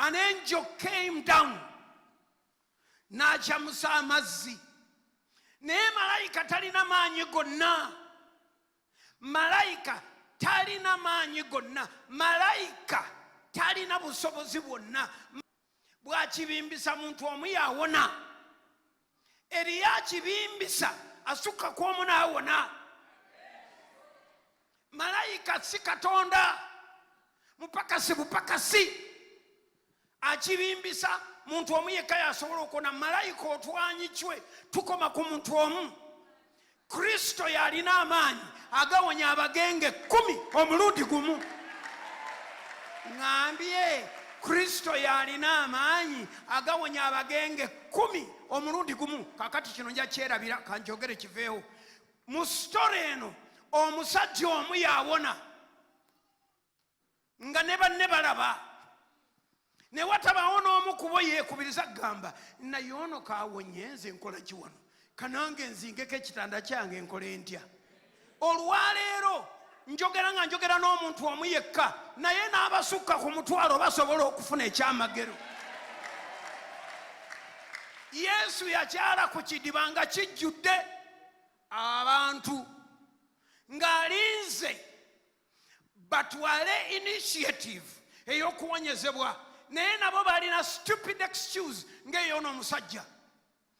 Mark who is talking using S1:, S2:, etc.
S1: an angel came down n'akyamusa amazzi. Naye malayika talina maanyi gonna. Malayika talina maanyi gonna. Malayika talina busobozi bwonna. Bw'akibimbisa muntu omu yawona. Eriyo akibimbisa asukka ku omu n'awona. Malayika si Katonda. Mupakasi bupakasi. Akibimbisa muntu omu yekka yasobola okuwona. Malayika otwanyi kwe tukoma ku muntu omu. Kristo yalina amaanyi agawonya abagenge 10 omulundi gumu. Ngambye Kristo yalina amaanyi agawonya abagenge 10 omulundi gumu. Kakati kino nja kyerabira kanjogere kiveewo. Mu story eno omusajja omu yawona nga ne banne balaba. Ne watabawo n'omu ku bo yeekubiriza gamba naye ono kaawonye nze nkola ki wano? Kanange nzingeko ekitanda kyange nkole ntya? Olwaleero njogera nga njogera n'omuntu omu yekka naye n'abasukka ku mutwalo basobola okufuna ekyamagero. Yesu yakyala ku kidiba nga kijjudde abantu ng'alinze batwale initiative ey'okuwonyezebwa. Naye nabo balina stupid excuse ng'ey'ono omusajja.